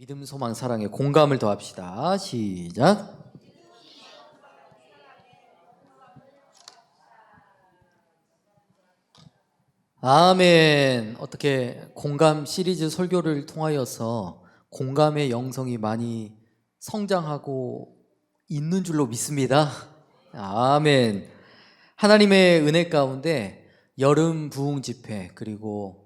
믿음, 소망, 사랑에 공감을 더합시다. 시작. 아멘. 어떻게 공감 시리즈 설교를 통하여서 공감의 영성이 많이 성장하고 있는 줄로 믿습니다. 아멘. 하나님의 은혜 가운데 여름 부흥 집회 그리고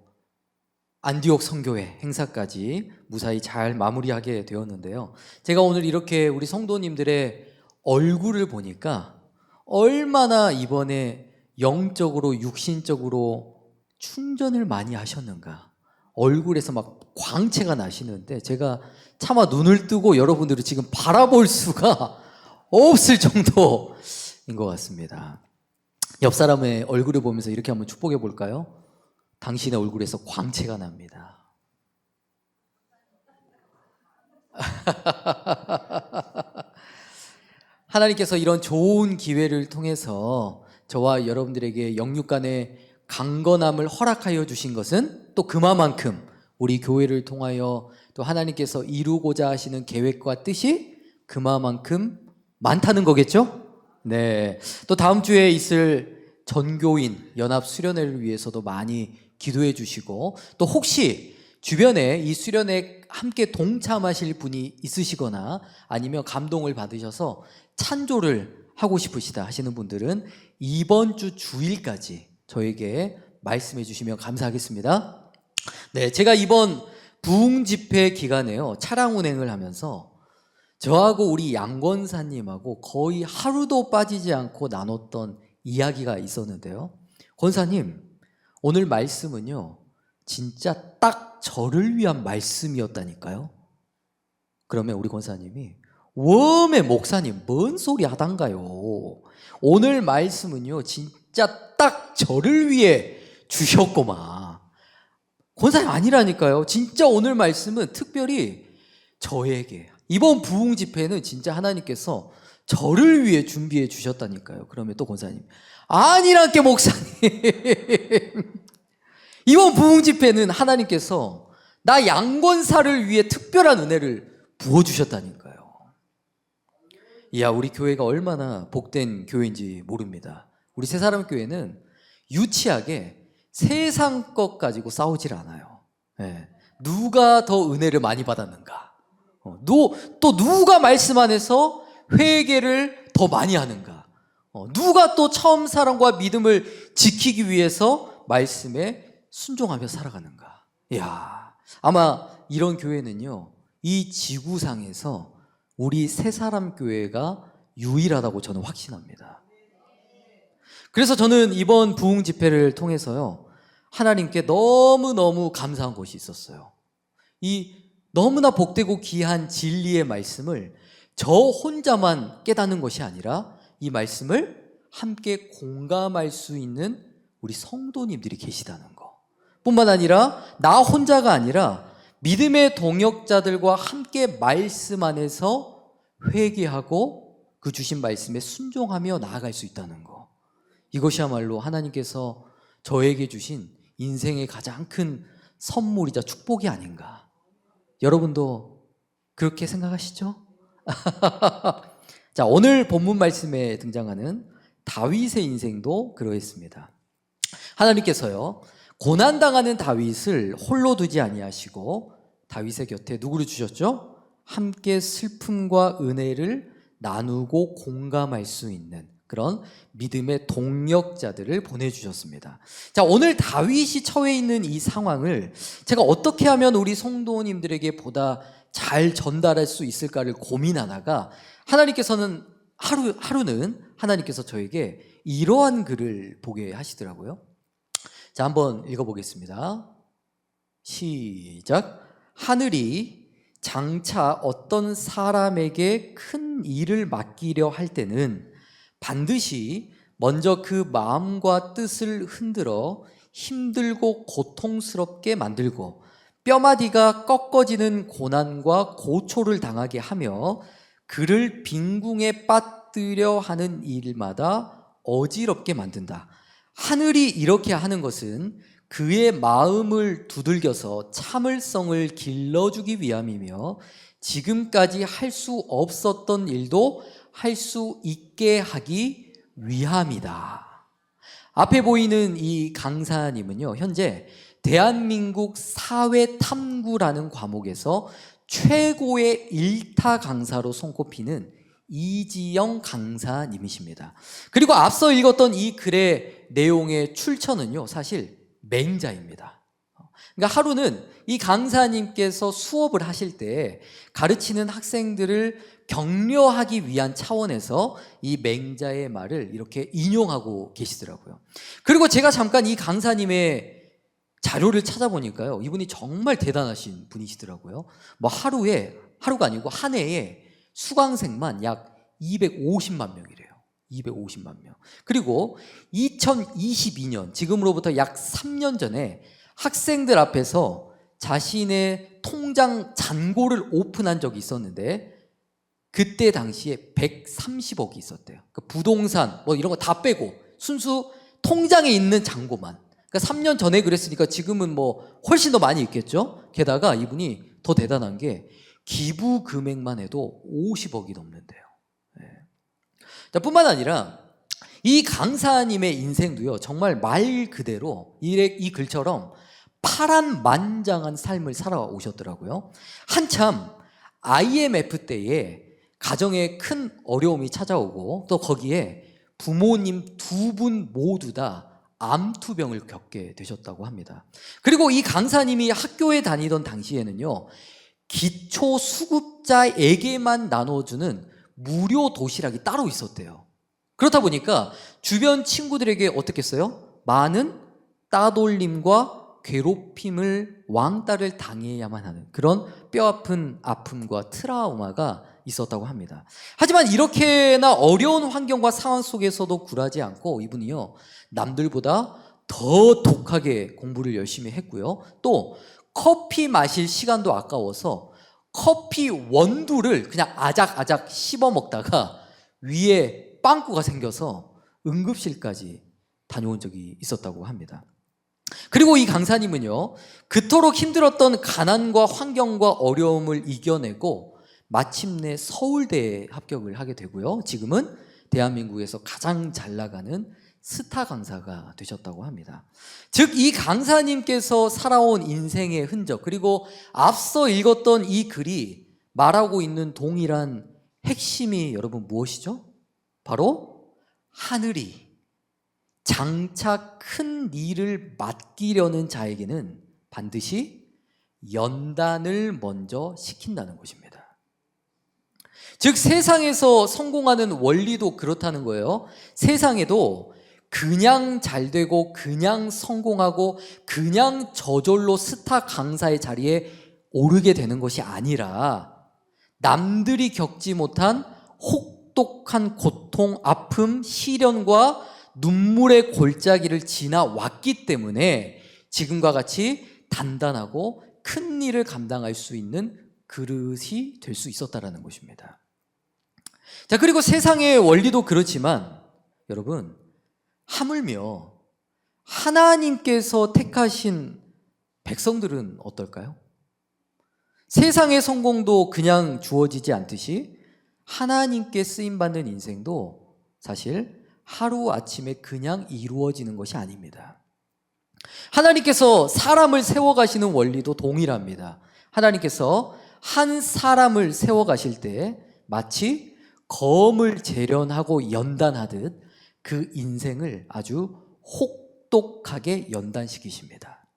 안디옥 선교회 행사까지 무사히 잘 마무리하게 되었는데요. 제가 오늘 이렇게 우리 성도님들의 얼굴을 보니까 얼마나 이번에 영적으로 육신적으로 충전을 많이 하셨는가. 얼굴에서 막 광채가 나시는데 제가 차마 눈을 뜨고 여러분들을 지금 바라볼 수가 없을 정도인 것 같습니다. 옆 사람의 얼굴을 보면서 이렇게 한번 축복해 볼까요? 당신의 얼굴에서 광채가 납니다. 하나님께서 이런 좋은 기회를 통해서 저와 여러분들에게 영육 간의 강건함을 허락하여 주신 것은 또 그만큼 우리 교회를 통하여 또 하나님께서 이루고자 하시는 계획과 뜻이 그만큼 많다는 거겠죠? 네. 또 다음 주에 있을 전교인 연합 수련회를 위해서도 많이 기도해 주시고, 또 혹시 주변에 이 수련회 함께 동참하실 분이 있으시거나 아니면 감동을 받으셔서 찬조를 하고 싶으시다 하시는 분들은 이번 주 주일까지 저에게 말씀해 주시면 감사하겠습니다. 네, 제가 이번 부흥 집회 기간에요, 차량 운행을 하면서 저하고 우리 양 권사님하고 거의 하루도 빠지지 않고 나눴던 이야기가 있었는데요. 권사님, 오늘 말씀은요, 진짜 딱 저를 위한 말씀이었다니까요. 그러면 우리 권사님이, 웜의 목사님 뭔 소리 하단가요? 오늘 말씀은요 진짜 딱 저를 위해 주셨고만. 권사님 아니라니까요. 진짜 오늘 말씀은 특별히 저에게, 이번 부흥 집회는 진짜 하나님께서 저를 위해 준비해 주셨다니까요. 그러면 또 권사님, 아니란께 목사님, 이번 부흥 집회는 하나님께서 나 양권사를 위해 특별한 은혜를 부어주셨다니까요. 이야, 우리 교회가 얼마나 복된 교회인지 모릅니다. 우리 새사람 교회는 유치하게 세상 것 가지고 싸우질 않아요. 네. 누가 더 은혜를 많이 받았는가, 또 누가 말씀 안에서 회개를 더 많이 하는가, 누가 또 처음 사랑과 믿음을 지키기 위해서 말씀에 순종하며 살아가는가. 이야, 아마 이런 교회는요, 이 지구상에서 우리 새사람 교회가 유일하다고 저는 확신합니다. 그래서 저는 이번 부흥 집회를 통해서요, 하나님께 너무너무 감사한 것이 있었어요. 이 너무나 복되고 귀한 진리의 말씀을 저 혼자만 깨닫는 것이 아니라 이 말씀을 함께 공감할 수 있는 우리 성도님들이 계시다는 거. 뿐만 아니라 나 혼자가 아니라 믿음의 동역자들과 함께 말씀 안에서 회개하고 그 주신 말씀에 순종하며 나아갈 수 있다는 거. 이것이야말로 하나님께서 저에게 주신 인생의 가장 큰 선물이자 축복이 아닌가. 여러분도 그렇게 생각하시죠? 자, 오늘 본문 말씀에 등장하는 다윗의 인생도 그러했습니다. 하나님께서요, 고난당하는 다윗을 홀로 두지 아니하시고 다윗의 곁에 누구를 주셨죠? 함께 슬픔과 은혜를 나누고 공감할 수 있는 그런 믿음의 동력자들을 보내주셨습니다. 자, 오늘 다윗이 처해 있는 이 상황을 제가 어떻게 하면 우리 성도님들에게 보다 잘 전달할 수 있을까를 고민하다가 하나님께서는 하루는 하나님께서 저에게 이러한 글을 보게 하시더라고요. 자, 한번 읽어보겠습니다. 시작. 하늘이 장차 어떤 사람에게 큰 일을 맡기려 할 때는 반드시 먼저 그 마음과 뜻을 흔들어 힘들고 고통스럽게 만들고 뼈마디가 꺾어지는 고난과 고초를 당하게 하며 그를 빈궁에 빠뜨려 하는 일마다 어지럽게 만든다. 하늘이 이렇게 하는 것은 그의 마음을 두들겨서 참을성을 길러주기 위함이며 지금까지 할 수 없었던 일도 할 수 있게 하기 위함이다. 앞에 보이는 이 강사님은요, 현재 대한민국 사회탐구라는 과목에서 최고의 일타 강사로 손꼽히는 이지영 강사님이십니다. 그리고 앞서 읽었던 이 글의 내용의 출처는요, 사실 맹자입니다. 그러니까 하루는 이 강사님께서 수업을 하실 때 가르치는 학생들을 격려하기 위한 차원에서 이 맹자의 말을 이렇게 인용하고 계시더라고요. 그리고 제가 잠깐 이 강사님의 자료를 찾아보니까요, 이분이 정말 대단하신 분이시더라고요. 뭐 하루가 아니고 한 해에 수강생만 약 250만 명이래요. 250만 명. 그리고 2022년, 지금으로부터 약 3년 전에 학생들 앞에서 자신의 통장 잔고를 오픈한 적이 있었는데 그때 당시에 130억이 있었대요. 그 부동산 뭐 이런 거 다 빼고 순수 통장에 있는 잔고만. 그러니까 3년 전에 그랬으니까 지금은 뭐 훨씬 더 많이 있겠죠. 게다가 이분이 더 대단한 게 기부 금액만 해도 50억이 넘는데요. 네. 자, 뿐만 아니라 이 강사님의 인생도요, 정말 말 그대로 이 글처럼 파란만장한 삶을 살아오셨더라고요. 한참 IMF 때에 가정에 큰 어려움이 찾아오고 또 거기에 부모님 두 분 모두 다 암투병을 겪게 되셨다고 합니다. 그리고 이 강사님이 학교에 다니던 당시에는요, 기초수급자에게만 나눠주는 무료 도시락이 따로 있었대요. 그렇다 보니까 주변 친구들에게 어떻겠어요? 많은 따돌림과 괴롭힘을 왕따를 당해야만 하는 그런 뼈아픈 아픔과 트라우마가 있었다고 합니다. 하지만 이렇게나 어려운 환경과 상황 속에서도 굴하지 않고 이분이요, 남들보다 더 독하게 공부를 열심히 했고요. 또 커피 마실 시간도 아까워서 커피 원두를 그냥 아작아작 씹어 먹다가 위에 빵꾸가 생겨서 응급실까지 다녀온 적이 있었다고 합니다. 그리고 이 강사님은요, 그토록 힘들었던 가난과 환경과 어려움을 이겨내고 마침내 서울대에 합격을 하게 되고요, 지금은 대한민국에서 가장 잘 나가는 스타 강사가 되셨다고 합니다. 즉, 이 강사님께서 살아온 인생의 흔적, 그리고 앞서 읽었던 이 글이 말하고 있는 동일한 핵심이 여러분 무엇이죠? 바로 하늘이 장차 큰 일을 맡기려는 자에게는 반드시 연단을 먼저 시킨다는 것입니다. 즉, 세상에서 성공하는 원리도 그렇다는 거예요. 세상에도 그냥 잘 되고 그냥 성공하고 그냥 저절로 스타 강사의 자리에 오르게 되는 것이 아니라 남들이 겪지 못한 혹독한 고통, 아픔, 시련과 눈물의 골짜기를 지나왔기 때문에 지금과 같이 단단하고 큰 일을 감당할 수 있는 그릇이 될 수 있었다는 것입니다. 자, 그리고 세상의 원리도 그렇지만 여러분, 하물며 하나님께서 택하신 백성들은 어떨까요? 세상의 성공도 그냥 주어지지 않듯이 하나님께 쓰임받는 인생도 사실 하루아침에 그냥 이루어지는 것이 아닙니다. 하나님께서 사람을 세워가시는 원리도 동일합니다. 하나님께서 한 사람을 세워가실 때 마치 검을 재련하고 연단하듯 그 인생을 아주 혹독하게 연단시키십니다.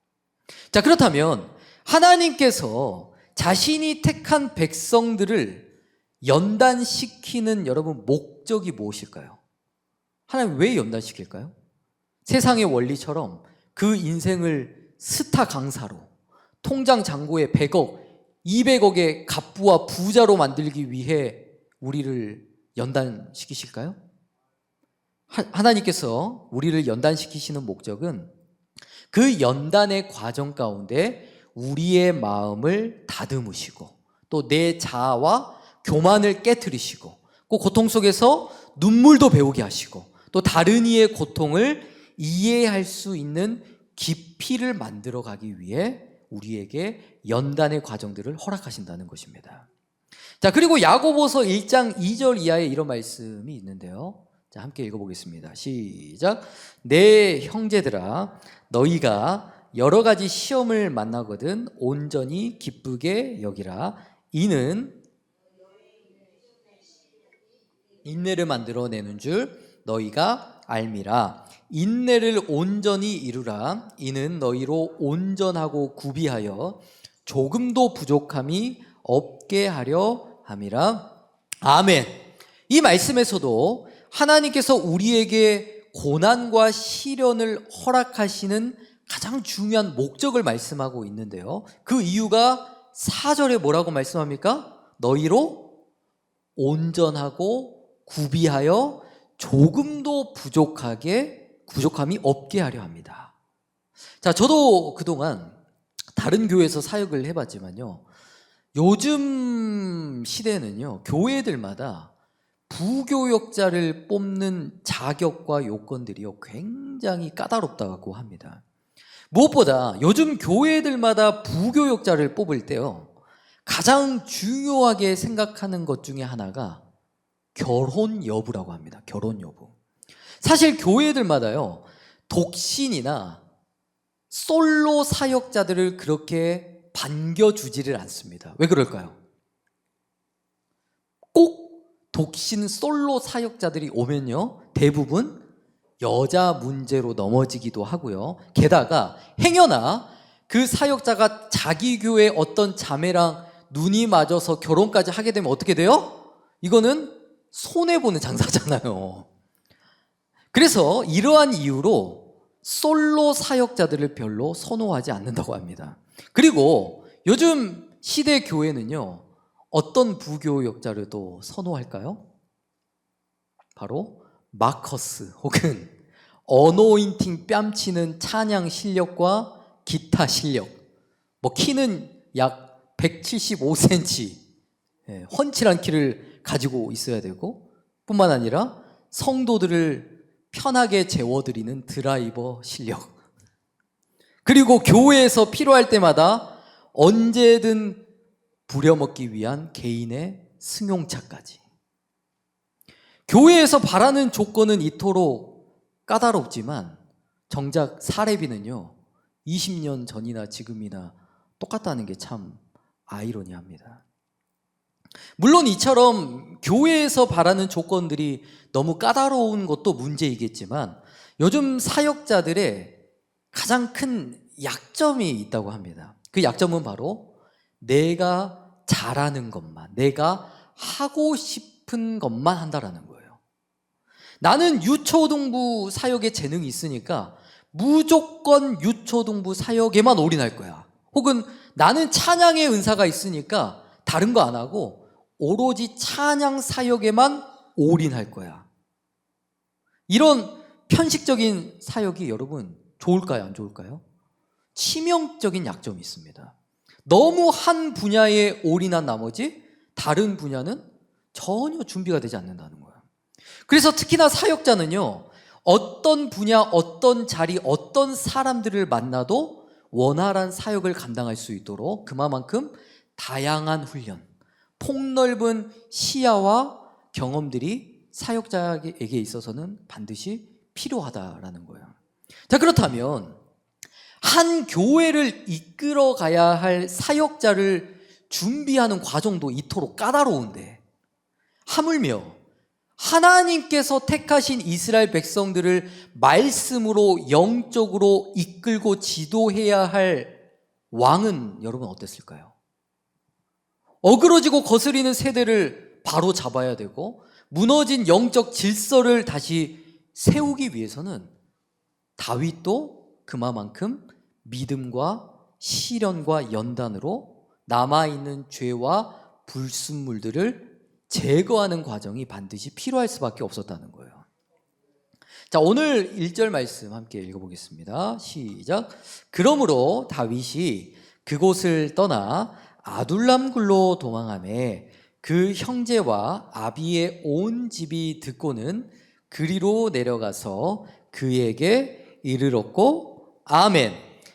자, 그렇다면 하나님께서 자신이 택한 백성들을 연단시키는 여러분 목적이 무엇일까요? 하나님 왜 연단시킬까요? 세상의 원리처럼 그 인생을 스타 강사로 통장 잔고에 100억, 200억의 갑부와 부자로 만들기 위해 우리를 연단시키실까요? 하나님께서 우리를 연단시키시는 목적은 그 연단의 과정 가운데 우리의 마음을 다듬으시고 또 내 자아와 교만을 깨트리시고 그 고통 속에서 눈물도 배우게 하시고 또 다른 이의 고통을 이해할 수 있는 깊이를 만들어 가기 위해 우리에게 연단의 과정들을 허락하신다는 것입니다. 자, 그리고 야고보서 1장 2절 이하에 이런 말씀이 있는데요. 자, 함께 읽어보겠습니다. 시작. 내 형제들아, 너희가 여러 가지 시험을 만나거든 온전히 기쁘게 여기라. 이는 인내를 만들어내는 줄 너희가 알미라. 인내를 온전히 이루라. 이는 너희로 온전하고 구비하여 조금도 부족함이 없게 하려 함이라. 아멘. 이 말씀에서도 하나님께서 우리에게 고난과 시련을 허락하시는 가장 중요한 목적을 말씀하고 있는데요. 그 이유가 4절에 뭐라고 말씀합니까? 너희로 온전하고 구비하여 조금도 부족함이 없게 하려 합니다. 자, 저도 그동안 다른 교회에서 사역을 해봤지만요, 요즘 시대에는요, 교회들마다 부교역자를 뽑는 자격과 요건들이요, 굉장히 까다롭다고 합니다. 무엇보다 요즘 교회들마다 부교역자를 뽑을 때요, 가장 중요하게 생각하는 것 중에 하나가 결혼 여부라고 합니다. 결혼 여부. 사실 교회들마다요, 독신이나 솔로 사역자들을 그렇게 반겨주지를 않습니다. 왜 그럴까요? 꼭 독신 솔로 사역자들이 오면요, 대부분 여자 문제로 넘어지기도 하고요. 게다가 행여나 그 사역자가 자기 교회 어떤 자매랑 눈이 맞아서 결혼까지 하게 되면 어떻게 돼요? 이거는 손해보는 장사잖아요. 그래서 이러한 이유로 솔로 사역자들을 별로 선호하지 않는다고 합니다. 그리고 요즘 시대 교회는요, 어떤 부교역자를 또 선호할까요? 바로 마커스 혹은 어노인팅 뺨치는 찬양 실력과 기타 실력, 키는 약 175cm, 훤칠한 키를 가지고 있어야 되고, 뿐만 아니라 성도들을 편하게 재워드리는 드라이버 실력, 그리고 교회에서 필요할 때마다 언제든 부려먹기 위한 개인의 승용차까지. 교회에서 바라는 조건은 이토록 까다롭지만 정작 사례비는요, 20년 전이나 지금이나 똑같다는 게 참 아이러니합니다. 물론 이처럼 교회에서 바라는 조건들이 너무 까다로운 것도 문제이겠지만 요즘 사역자들의 가장 큰 약점이 있다고 합니다. 그 약점은 바로 내가 잘하는 것만, 내가 하고 싶은 것만 한다라는 거예요. 나는 유초등부 사역에 재능이 있으니까 무조건 유초등부 사역에만 올인할 거야. 혹은 나는 찬양의 은사가 있으니까 다른 거 안 하고 오로지 찬양 사역에만 올인할 거야. 이런 편식적인 사역이 여러분 좋을까요? 안 좋을까요? 치명적인 약점이 있습니다. 너무 한 분야에 올인한 나머지 다른 분야는 전혀 준비가 되지 않는다는 거예요. 그래서 특히나 사역자는요, 어떤 분야, 어떤 자리, 어떤 사람들을 만나도 원활한 사역을 감당할 수 있도록 그만큼 다양한 훈련, 폭넓은 시야와 경험들이 사역자에게 있어서는 반드시 필요하다라는 거예요. 자, 그렇다면 한 교회를 이끌어 가야 할 사역자를 준비하는 과정도 이토록 까다로운데, 하물며 하나님께서 택하신 이스라엘 백성들을 말씀으로 영적으로 이끌고 지도해야 할 왕은 여러분 어땠을까요? 어그러지고 거스리는 세대를 바로 잡아야 되고 무너진 영적 질서를 다시 세우기 위해서는 다윗도 그만큼 믿음과 시련과 연단으로 남아있는 죄와 불순물들을 제거하는 과정이 반드시 필요할 수밖에 없었다는 거예요. 자, 오늘 1절 말씀 함께 읽어보겠습니다. 시작. 그러므로 다윗이 그곳을 떠나 아둘람굴로 도망하매 그 형제와 아비의 온 집이 듣고는 그리로 내려가서 그에게 이르렀고 아멘.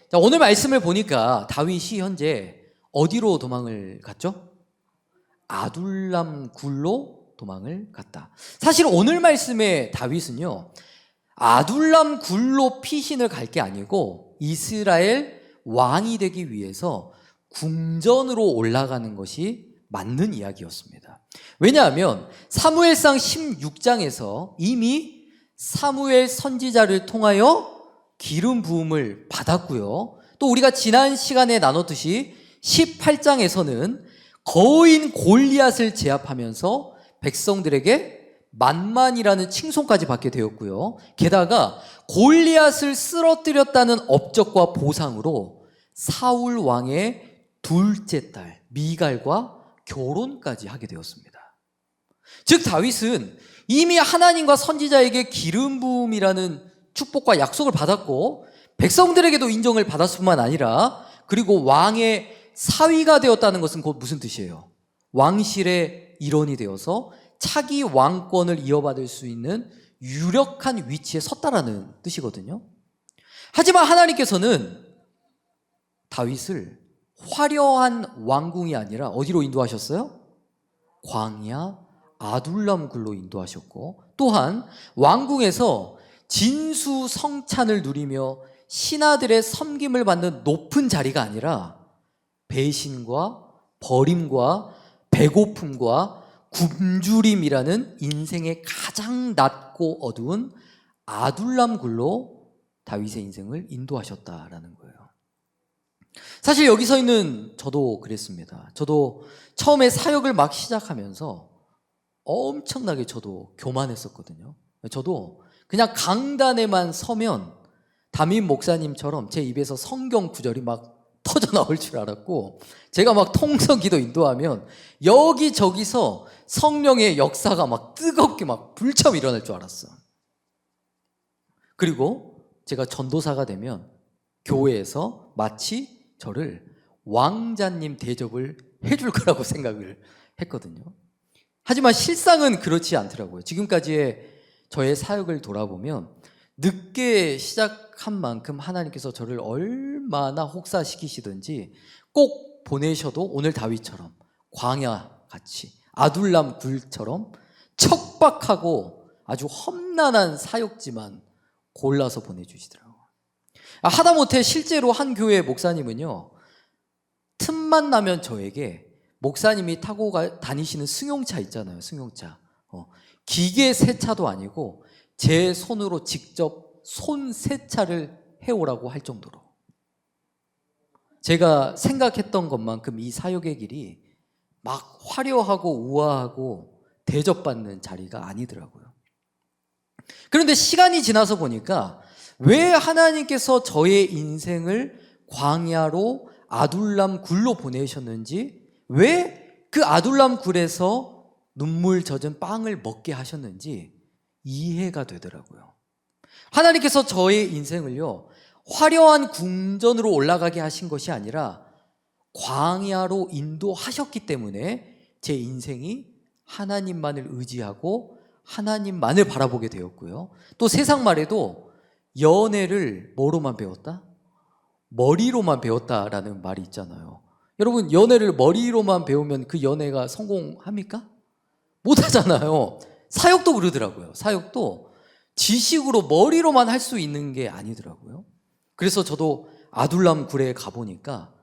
자, 오늘 말씀을 보니까 다윗이 현재 어디로 도망을 갔죠? 아둘람 굴로 도망을 갔다. 사실 오늘 말씀의 다윗은요, 아둘람 굴로 피신을 갈 게 아니고 이스라엘 왕이 되기 위해서 궁전으로 올라가는 것이 맞는 이야기였습니다. 왜냐하면 사무엘상 16장에서 이미 사무엘 선지자를 통하여 기름 부음을 받았고요. 또 우리가 지난 시간에 나눴듯이 18장에서는 거인 골리앗을 제압하면서 백성들에게 만만이라는 칭송까지 받게 되었고요. 게다가 골리앗을 쓰러뜨렸다는 업적과 보상으로 사울 왕의 둘째 딸 미갈과 결혼까지 하게 되었습니다. 즉 다윗은 이미 하나님과 선지자에게 기름 부음이라는 축복과 약속을 받았고 백성들에게도 인정을 받았을 뿐만 아니라 그리고 왕의 사위가 되었다는 것은 곧 무슨 뜻이에요? 왕실의 일원이 되어서 차기 왕권을 이어받을 수 있는 유력한 위치에 섰다라는 뜻이거든요. 하지만 하나님께서는 다윗을 화려한 왕궁이 아니라 어디로 인도하셨어요? 광야 아둘람 굴로 인도하셨고 또한 왕궁에서 진수성찬을 누리며 신하들의 섬김을 받는 높은 자리가 아니라 배신과 버림과 배고픔과 굶주림이라는 인생의 가장 낮고 어두운 아둘람 굴로 다윗의 인생을 인도하셨다라는 거예요. 사실 여기 서 있는 저도 그랬습니다. 저도 처음에 사역을 막 시작하면서 엄청나게 저도 교만했었거든요. 저도 그냥 강단에만 서면 담임 목사님처럼 제 입에서 성경 구절이 막 터져 나올 줄 알았고 제가 막 통성기도 인도하면 여기저기서 성령의 역사가 막 뜨겁게 막 불처럼 일어날 줄 알았어. 그리고 제가 전도사가 되면 교회에서 마치 저를 왕자님 대접을 해줄 거라고 생각을 했거든요. 하지만 실상은 그렇지 않더라고요. 지금까지의 저의 사역을 돌아보면 늦게 시작한 만큼 하나님께서 저를 얼마나 혹사시키시든지 꼭 보내셔도 오늘 다윗처럼 광야같이 아둘람 굴처럼 척박하고 아주 험난한 사역지만 골라서 보내주시더라고요. 하다못해 실제로 한 교회 목사님은요, 틈만 나면 저에게 목사님이 타고 다니시는 승용차 있잖아요. 승용차. 기계 세차도 아니고 제 손으로 직접 손 세차를 해오라고 할 정도로 제가 생각했던 것만큼 이 사역의 길이 막 화려하고 우아하고 대접받는 자리가 아니더라고요. 그런데 시간이 지나서 보니까 왜 하나님께서 저의 인생을 광야로 아둘람 굴로 보내셨는지, 왜 그 아둘람 굴에서 눈물 젖은 빵을 먹게 하셨는지 이해가 되더라고요. 하나님께서 저의 인생을요, 화려한 궁전으로 올라가게 하신 것이 아니라 광야로 인도하셨기 때문에 제 인생이 하나님만을 의지하고 하나님만을 바라보게 되었고요. 또 세상 말에도 연애를 뭐로만 배웠다? 머리로만 배웠다라는 말이 있잖아요. 여러분, 연애를 머리로만 배우면 그 연애가 성공합니까? 못하잖아요. 사역도 그러더라고요. 사역도 지식으로 머리로만 할 수 있는 게 아니더라고요. 그래서 저도 아둘람 굴에 가보니까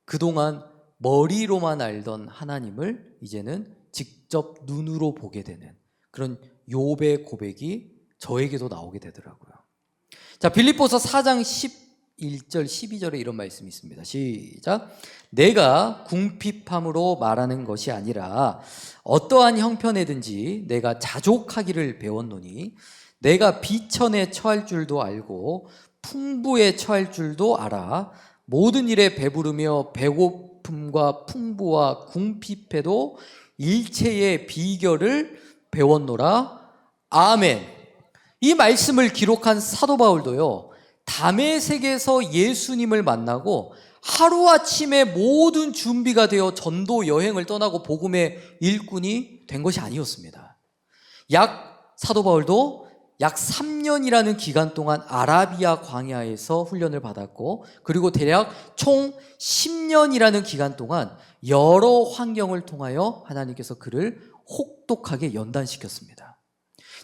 그동안 머리로만 알던 하나님을 이제는 직접 눈으로 보게 되는 그런 욥의 고백이 저에게도 나오게 되더라고요. 자, 빌립보서 4장 11절 12절에 이런 말씀이 있습니다. 시작. 내가 궁핍함으로 말하는 것이 아니라 어떠한 형편에든지 내가 자족하기를 배웠노니 내가 비천에 처할 줄도 알고 풍부에 처할 줄도 알아. 모든 일에 배부르며 배고픔과 풍부와 궁핍에도 일체의 비결을 배웠노라. 아멘. 이 말씀을 기록한 사도 바울도요, 다메섹에서 예수님을 만나고 하루아침에 모든 준비가 되어 전도 여행을 떠나고 복음의 일꾼이 된 것이 아니었습니다. 사도 바울도 약 3년이라는 기간 동안 아라비아 광야에서 훈련을 받았고, 그리고 대략 총 10년이라는 기간 동안 여러 환경을 통하여 하나님께서 그를 혹독하게 연단시켰습니다.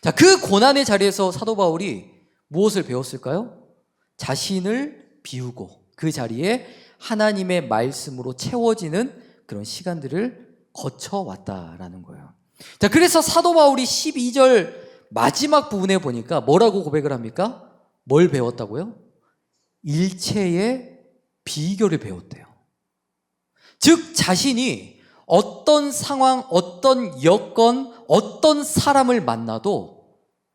자, 그 고난의 자리에서 사도 바울이 무엇을 배웠을까요? 자신을 비우고 그 자리에 하나님의 말씀으로 채워지는 그런 시간들을 거쳐왔다라는 거예요. 자, 그래서 사도 바울이 12절 마지막 부분에 보니까 뭐라고 고백을 합니까? 뭘 배웠다고요? 일체의 비결을 배웠대요. 즉, 자신이 어떤 상황, 어떤 여건, 어떤 사람을 만나도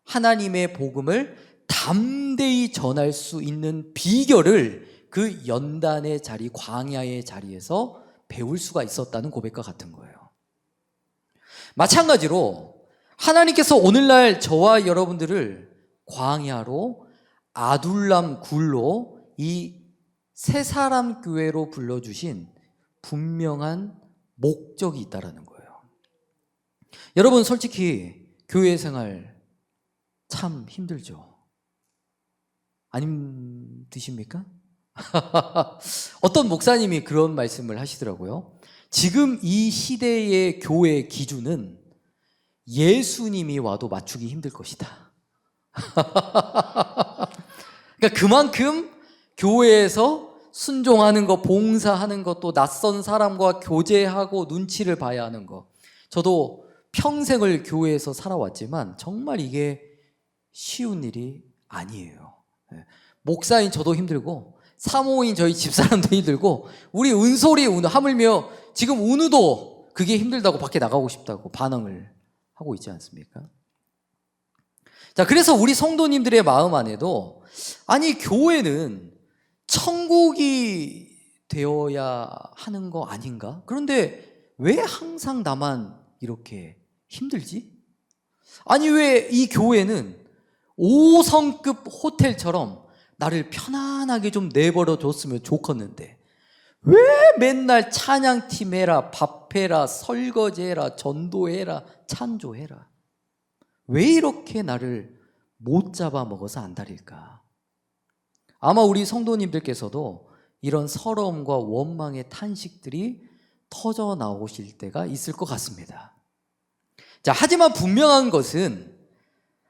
하나님의 복음을 담대히 전할 수 있는 비결을 그 연단의 자리, 광야의 자리에서 배울 수가 있었다는 고백과 같은 거예요. 마찬가지로 하나님께서 오늘날 저와 여러분들을 광야로, 아둘람 굴로, 이 새 사람 교회로 불러주신 분명한 목적이 있다라는 거예요. 여러분, 솔직히 교회 생활 참 힘들죠? 안 힘드십니까? 어떤 목사님이 그런 말씀을 하시더라고요. 지금 이 시대의 교회 기준은 예수님이 와도 맞추기 힘들 것이다. 그러니까 그만큼 교회에서 순종하는 것, 봉사하는 것, 또 낯선 사람과 교제하고 눈치를 봐야 하는 것. 저도 평생을 교회에서 살아왔지만 정말 이게 쉬운 일이 아니에요. 목사인 저도 힘들고, 사모인 저희 집사람도 힘들고, 우리 은솔이 하물며 지금 은우도 그게 힘들다고 밖에 나가고 싶다고 반응을 하고 있지 않습니까? 자, 그래서 우리 성도님들의 마음 안에도, 아니, 교회는 천국이 되어야 하는 거 아닌가? 그런데 왜 항상 나만 이렇게 힘들지? 아니, 왜 이 교회는 5성급 호텔처럼 나를 편안하게 좀 내버려 뒀으면 좋겠는데 왜 맨날 찬양팀 해라, 밥해라, 설거지해라, 전도해라, 찬조해라? 왜 이렇게 나를 못 잡아먹어서 안달일까? 아마 우리 성도님들께서도 이런 서러움과 원망의 탄식들이 터져 나오실 때가 있을 것 같습니다. 자, 하지만 분명한 것은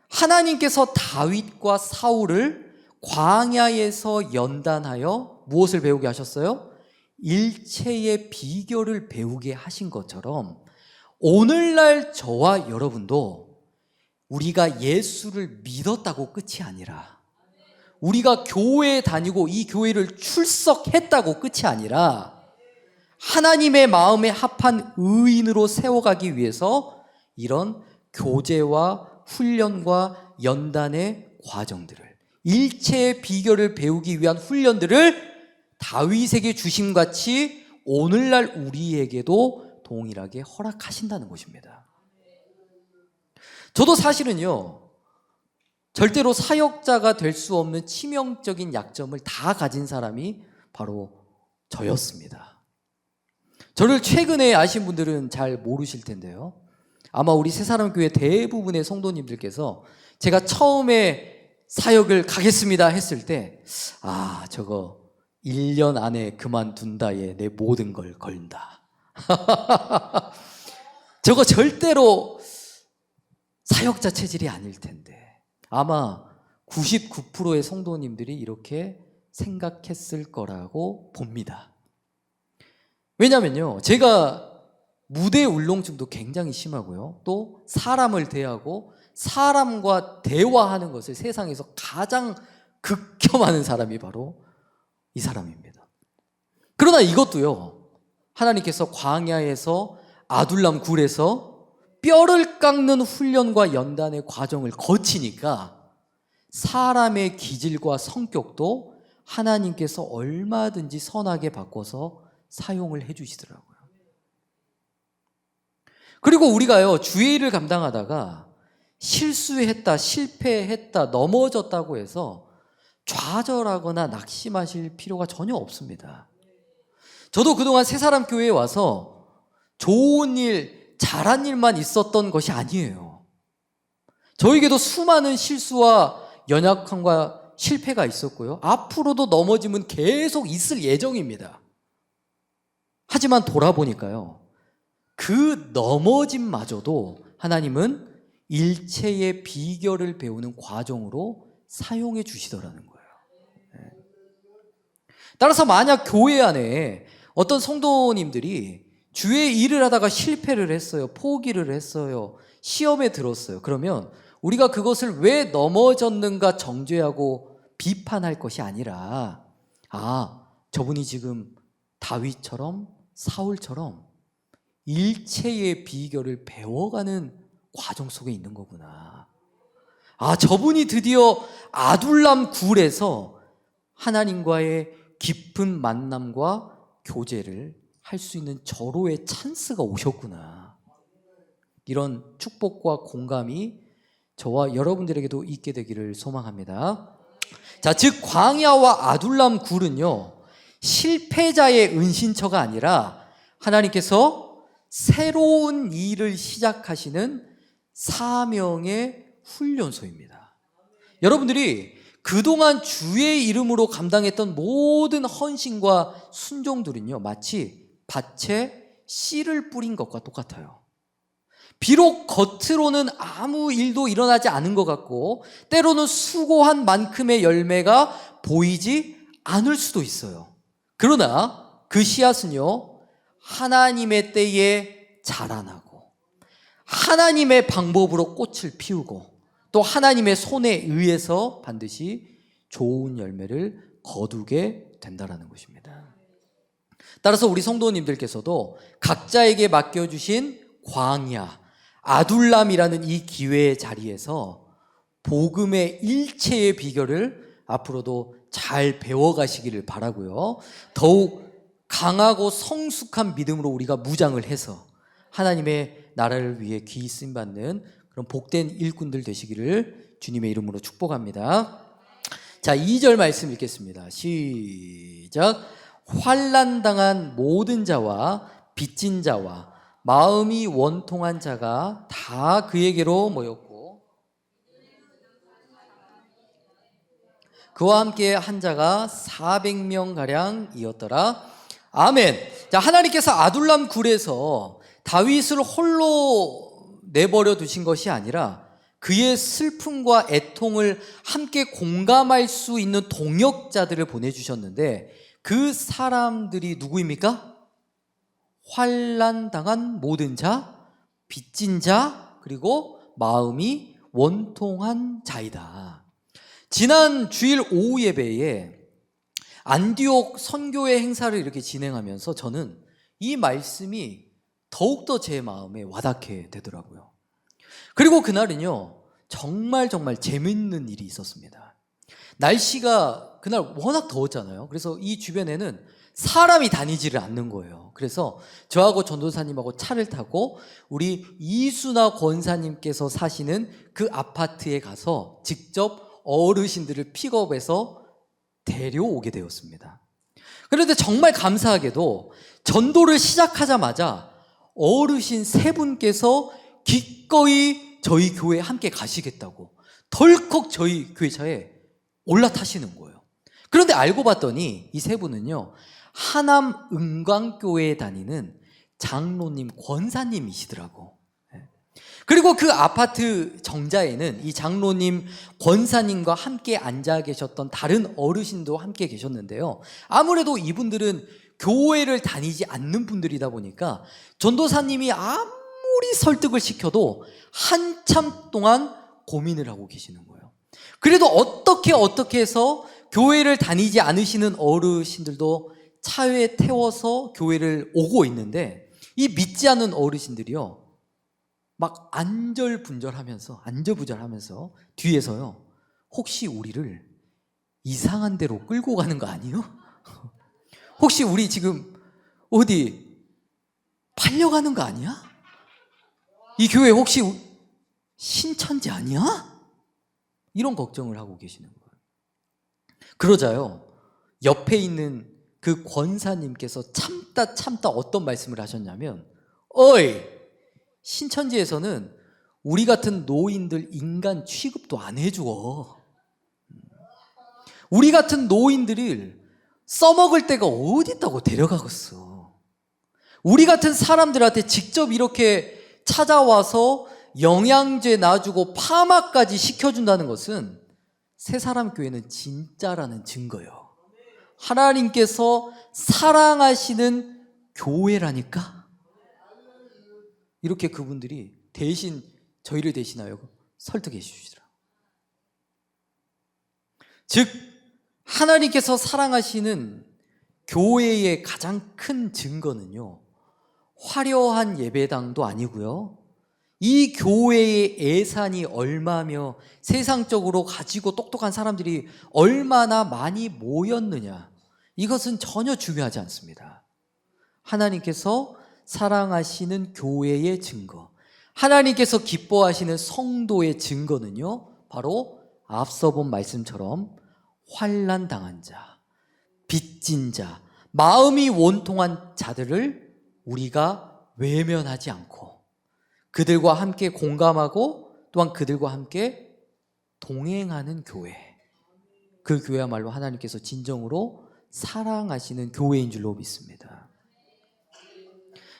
하나님께서 다윗과 사울을 광야에서 연단하여 무엇을 배우게 하셨어요? 일체의 비결을 배우게 하신 것처럼 오늘날 저와 여러분도 우리가 예수를 믿었다고 끝이 아니라, 우리가 교회에 다니고 이 교회를 출석했다고 끝이 아니라 하나님의 마음에 합한 의인으로 세워가기 위해서 이런 교제와 훈련과 연단의 과정들을, 일체의 비결을 배우기 위한 훈련들을 다윗에게 주심같이 오늘날 우리에게도 동일하게 허락하신다는 것입니다. 저도 사실은요, 절대로 사역자가 될 수 없는 치명적인 약점을 다 가진 사람이 바로 저였습니다. 저를 최근에 아신 분들은 잘 모르실 텐데요, 아마 우리 새사람교회 대부분의 성도님들께서 제가 처음에 사역을 가겠습니다 했을 때, 아, 저거 1년 안에 그만둔다에 내 모든 걸 걸다. 저거 절대로 사역자 체질이 아닐 텐데, 아마 99%의 성도님들이 이렇게 생각했을 거라고 봅니다. 왜냐면요, 제가 무대 울렁증도 굉장히 심하고요, 또 사람을 대하고 사람과 대화하는 것을 세상에서 가장 극혐하는 사람이 바로 이 사람입니다. 그러나 이것도요, 하나님께서 광야에서, 아둘람 굴에서 뼈를 깎는 훈련과 연단의 과정을 거치니까 사람의 기질과 성격도 하나님께서 얼마든지 선하게 바꿔서 사용을 해주시더라고요. 그리고 우리가요, 주의 일을 감당하다가 실수했다, 실패했다, 넘어졌다고 해서 좌절하거나 낙심하실 필요가 전혀 없습니다. 저도 그동안 새사람교회에 와서 좋은 일, 잘한 일만 있었던 것이 아니에요. 저에게도 수많은 실수와 연약함과 실패가 있었고요. 앞으로도 넘어짐은 계속 있을 예정입니다. 하지만 돌아보니까요, 그 넘어짐마저도 하나님은 일체의 비결을 배우는 과정으로 사용해 주시더라는 거예요. 따라서 만약 교회 안에 어떤 성도님들이 주의 일을 하다가 실패를 했어요, 포기를 했어요, 시험에 들었어요. 그러면 우리가 그것을 왜 넘어졌는가 정죄하고 비판할 것이 아니라, 저분이 지금 다윗처럼 사울처럼 일체의 비결을 배워가는 과정 속에 있는 거구나. 저분이 드디어 아둘람 굴에서 하나님과의 깊은 만남과 교제를 할 수 있는 절호의 찬스가 오셨구나. 이런 축복과 공감이 저와 여러분들에게도 있게 되기를 소망합니다. 자, 즉 광야와 아둘람 굴은요, 실패자의 은신처가 아니라 하나님께서 새로운 일을 시작하시는 사명의 훈련소입니다. 여러분들이 그동안 주의 이름으로 감당했던 모든 헌신과 순종들은요, 마치 밭에 씨를 뿌린 것과 똑같아요. 비록 겉으로는 아무 일도 일어나지 않은 것 같고 때로는 수고한 만큼의 열매가 보이지 않을 수도 있어요. 그러나 그 씨앗은요, 하나님의 때에 자라나고 하나님의 방법으로 꽃을 피우고 또 하나님의 손에 의해서 반드시 좋은 열매를 거두게 된다는 것입니다. 따라서 우리 성도님들께서도 각자에게 맡겨주신 광야, 아둘람이라는 이 기회의 자리에서 복음의 일체의 비결을 앞으로도 잘 배워가시기를 바라고요. 더욱 강하고 성숙한 믿음으로 우리가 무장을 해서 하나님의 나라를 위해 귀히 쓰임받는 그런 복된 일꾼들 되시기를 주님의 이름으로 축복합니다. 자, 2절 말씀 읽겠습니다. 시작. 환난당한 모든 자와 빚진 자와 마음이 원통한 자가 다 그에게로 모였고 그와 함께 한 자가 400명가량이었더라. 아멘. 자, 하나님께서 아둘람 굴에서 다윗을 홀로 내버려 두신 것이 아니라 그의 슬픔과 애통을 함께 공감할 수 있는 동역자들을 보내주셨는데 그 사람들이 누구입니까? 환난당한 모든 자, 빚진 자, 그리고 마음이 원통한 자이다. 지난 주일 오후 예배에 안디옥 선교회 행사를 이렇게 진행하면서 저는 이 말씀이 더욱더 제 마음에 와닿게 되더라고요. 그리고 그날은요, 정말 재밌는 일이 있었습니다. 날씨가 그날 워낙 더웠잖아요. 그래서 이 주변에는 사람이 다니지를 않는 거예요. 그래서 저하고 전도사님하고 차를 타고 우리 이수나 권사님께서 사시는 그 아파트에 가서 직접 어르신들을 픽업해서 데려오게 되었습니다. 그런데 정말 감사하게도 전도를 시작하자마자 어르신 3분께서 기꺼이 저희 교회에 함께 가시겠다고 덜컥 저희 교회 차에 올라타시는 거예요. 그런데 알고 봤더니 이 3분은요, 하남 은광교회에 다니는 장로님, 권사님이시더라고. 그리고 그 아파트 정자에는 이 장로님, 권사님과 함께 앉아 계셨던 다른 어르신도 함께 계셨는데요. 아무래도 이분들은 교회를 다니지 않는 분들이다 보니까 전도사님이 아무리 설득을 시켜도 한참 동안 고민을 하고 계시는 거예요. 그래도 어떻게 해서 교회를 다니지 않으시는 어르신들도 차에 태워서 교회를 오고 있는데 이 믿지 않는 어르신들이요, 막 안절부절하면서 뒤에서요, 혹시 우리를 이상한 데로 끌고 가는 거 아니에요? 혹시 우리 지금 어디 팔려가는 거 아니야? 이 교회 혹시 신천지 아니야? 이런 걱정을 하고 계시는 거예요. 그러자요, 옆에 있는 그 권사님께서 참다 어떤 말씀을 하셨냐면, 어이, 신천지에서는 우리 같은 노인들 인간 취급도 안 해줘. 우리 같은 노인들을 써먹을 데가 어디 있다고 데려가겠어. 우리 같은 사람들한테 직접 이렇게 찾아와서 영양제 놔주고 파마까지 시켜준다는 것은 새사람 교회는 진짜라는 증거예요. 하나님께서 사랑하시는 교회라니까. 이렇게 그분들이 대신 저희를 대신하여 설득해 주시더라. 즉 하나님께서 사랑하시는 교회의 가장 큰 증거는요, 화려한 예배당도 아니고요, 이 교회의 예산이 얼마며 세상적으로 가지고 똑똑한 사람들이 얼마나 많이 모였느냐, 이것은 전혀 중요하지 않습니다. 하나님께서 사랑하시는 교회의 증거, 하나님께서 기뻐하시는 성도의 증거는요, 바로 앞서 본 말씀처럼 환난 당한 자, 빚진 자, 마음이 원통한 자들을 우리가 외면하지 않고 그들과 함께 공감하고 또한 그들과 함께 동행하는 교회, 그 교회야말로 하나님께서 진정으로 사랑하시는 교회인 줄로 믿습니다.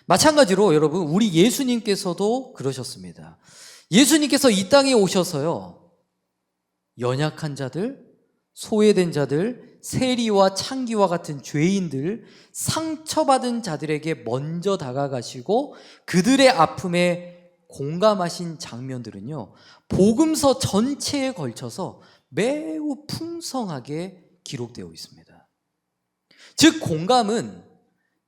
마찬가지로 여러분, 우리 예수님께서도 그러셨습니다. 예수님께서 이 땅에 오셔서요, 연약한 자들, 소외된 자들, 세리와 창기와 같은 죄인들, 상처받은 자들에게 먼저 다가가시고 그들의 아픔에 공감하신 장면들은요, 복음서 전체에 걸쳐서 매우 풍성하게 기록되어 있습니다. 즉 공감은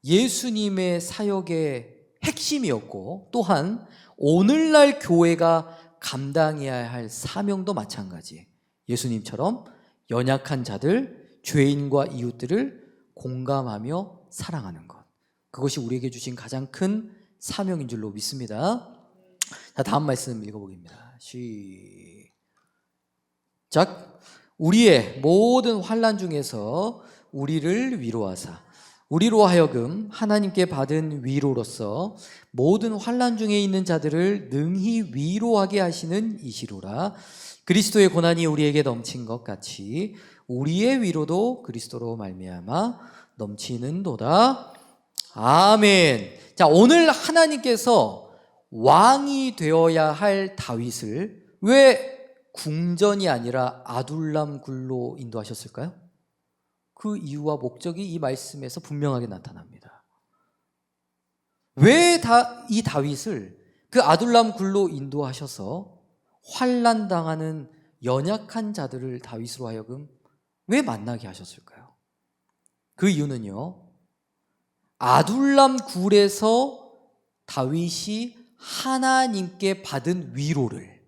예수님의 사역의 핵심이었고, 또한 오늘날 교회가 감당해야 할 사명도 마찬가지, 예수님처럼 연약한 자들, 죄인과 이웃들을 공감하며 사랑하는 것, 그것이 우리에게 주신 가장 큰 사명인 줄로 믿습니다. 자, 다음 말씀 읽어보겠습니다. 시작. 우리의 모든 환난 중에서 우리를 위로하사 우리로 하여금 하나님께 받은 위로로서 모든 환난 중에 있는 자들을 능히 위로하게 하시는 이시로라. 그리스도의 고난이 우리에게 넘친 것 같이 우리의 위로도 그리스도로 말미암아 넘치는도다. 아멘. 자, 오늘 하나님께서 왕이 되어야 할 다윗을 왜 궁전이 아니라 아둘람 굴로 인도하셨을까요? 그 이유와 목적이 이 말씀에서 분명하게 나타납니다. 왜 이 다윗을 그 아둘람 굴로 인도하셔서 환난 당하는 연약한 자들을 다윗으로 하여금 왜 만나게 하셨을까요? 그 이유는요, 아둘람 굴에서 다윗이 하나님께 받은 위로를,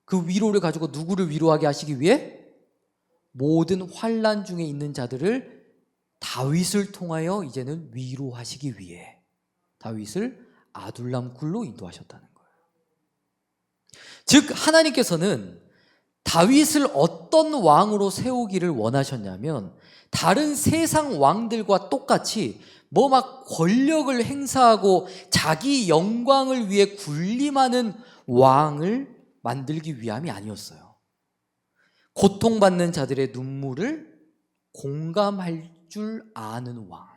그 위로를 가지고 누구를 위로하게 하시기 위해? 모든 환난 중에 있는 자들을 다윗을 통하여 이제는 위로하시기 위해 다윗을 아둘람 굴로 인도하셨다는 거예요. 즉 하나님께서는 다윗을 어떤 왕으로 세우기를 원하셨냐면, 다른 세상 왕들과 똑같이 뭐 막 권력을 행사하고 자기 영광을 위해 군림하는 왕을 만들기 위함이 아니었어요. 고통받는 자들의 눈물을 공감할 줄 아는 왕,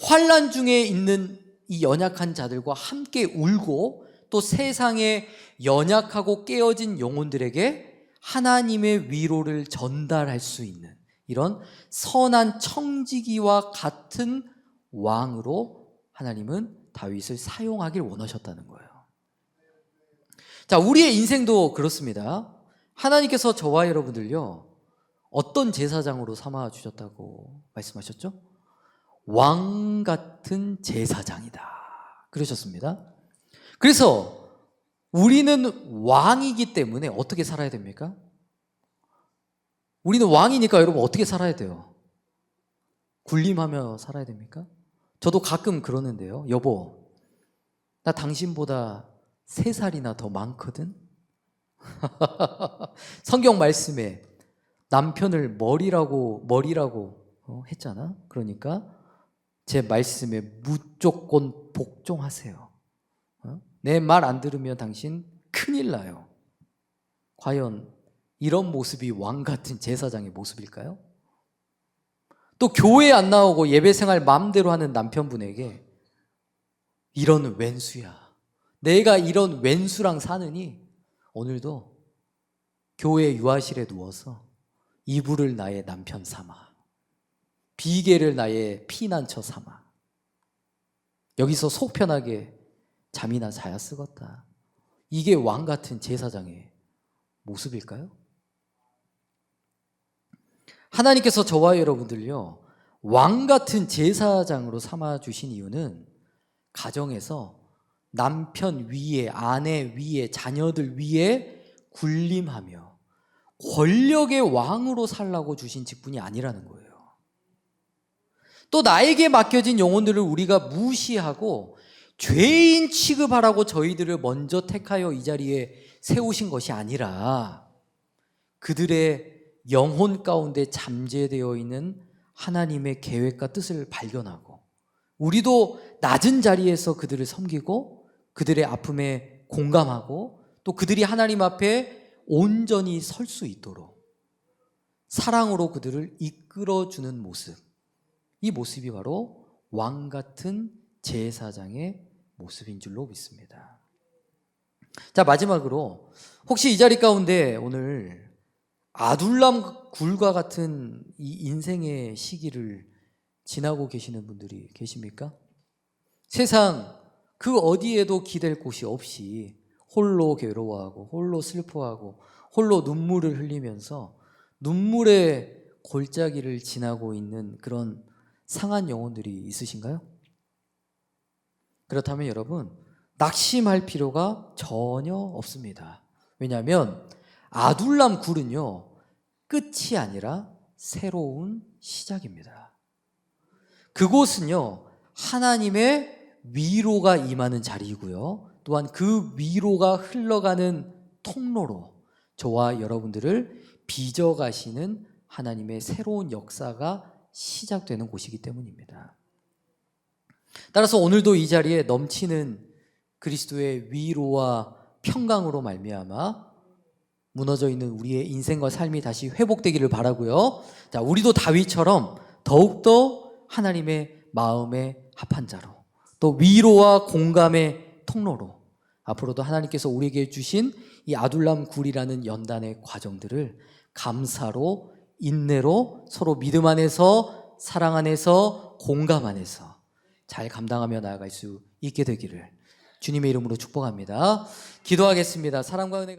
환난 중에 있는 이 연약한 자들과 함께 울고 또 세상에 연약하고 깨어진 영혼들에게 하나님의 위로를 전달할 수 있는 이런 선한 청지기와 같은 왕으로 하나님은 다윗을 사용하길 원하셨다는 거예요. 자, 우리의 인생도 그렇습니다. 하나님께서 저와 여러분들요, 어떤 제사장으로 삼아 주셨다고 말씀하셨죠? 왕 같은 제사장이다 그러셨습니다. 그래서 우리는 왕이기 때문에 어떻게 살아야 됩니까? 우리는 왕이니까 여러분 어떻게 살아야 돼요? 군림하며 살아야 됩니까? 저도 가끔 그러는데요. 여보, 나 당신보다 3살이나 더 많거든? 성경 말씀에 남편을 머리라고 했잖아. 그러니까 제 말씀에 무조건 복종하세요. 내 말 안 들으면 당신 큰일 나요. 과연 이런 모습이 왕 같은 제사장의 모습일까요? 또 교회 안 나오고 예배 생활 마음대로 하는 남편분에게 이런 왼수야, 내가 이런 왼수랑 사느니 오늘도 교회 유아실에 누워서 이불을 나의 남편 삼아, 비계를 나의 피난처 삼아, 여기서 속 편하게 잠이나 자야 쓰겄다. 이게 왕 같은 제사장의 모습일까요? 하나님께서 저와 여러분들요, 왕 같은 제사장으로 삼아주신 이유는 가정에서 남편 위에, 아내 위에, 자녀들 위에 군림하며 권력의 왕으로 살라고 주신 직분이 아니라는 거예요. 또 나에게 맡겨진 영혼들을 우리가 무시하고 죄인 취급하라고 저희들을 먼저 택하여 이 자리에 세우신 것이 아니라 그들의 영혼 가운데 잠재되어 있는 하나님의 계획과 뜻을 발견하고 우리도 낮은 자리에서 그들을 섬기고 그들의 아픔에 공감하고 또 그들이 하나님 앞에 온전히 설 수 있도록 사랑으로 그들을 이끌어주는 모습, 이 모습이 바로 왕 같은 제사장의 모습인 줄로 믿습니다. 자, 마지막으로 혹시 이 자리 가운데 오늘 아둘람 굴과 같은 이 인생의 시기를 지나고 계시는 분들이 계십니까? 세상 그 어디에도 기댈 곳이 없이 홀로 괴로워하고 홀로 슬퍼하고 홀로 눈물을 흘리면서 눈물의 골짜기를 지나고 있는 그런 상한 영혼들이 있으신가요? 그렇다면 여러분, 낙심할 필요가 전혀 없습니다. 왜냐하면 아둘람 굴은요, 끝이 아니라 새로운 시작입니다. 그곳은요, 하나님의 위로가 임하는 자리이고요, 또한 그 위로가 흘러가는 통로로 저와 여러분들을 빚어가시는 하나님의 새로운 역사가 시작되는 곳이기 때문입니다. 따라서 오늘도 이 자리에 넘치는 그리스도의 위로와 평강으로 말미암아 무너져 있는 우리의 인생과 삶이 다시 회복되기를 바라고요. 자, 우리도 다윗처럼 더욱더 하나님의 마음에 합한 자로, 또 위로와 공감의 통로로 앞으로도 하나님께서 우리에게 주신 이 아둘람 굴이라는 연단의 과정들을 감사로, 인내로, 서로 믿음 안에서, 사랑 안에서, 공감 안에서 잘 감당하며 나아갈 수 있게 되기를 주님의 이름으로 축복합니다. 기도하겠습니다. 사랑과 은혜가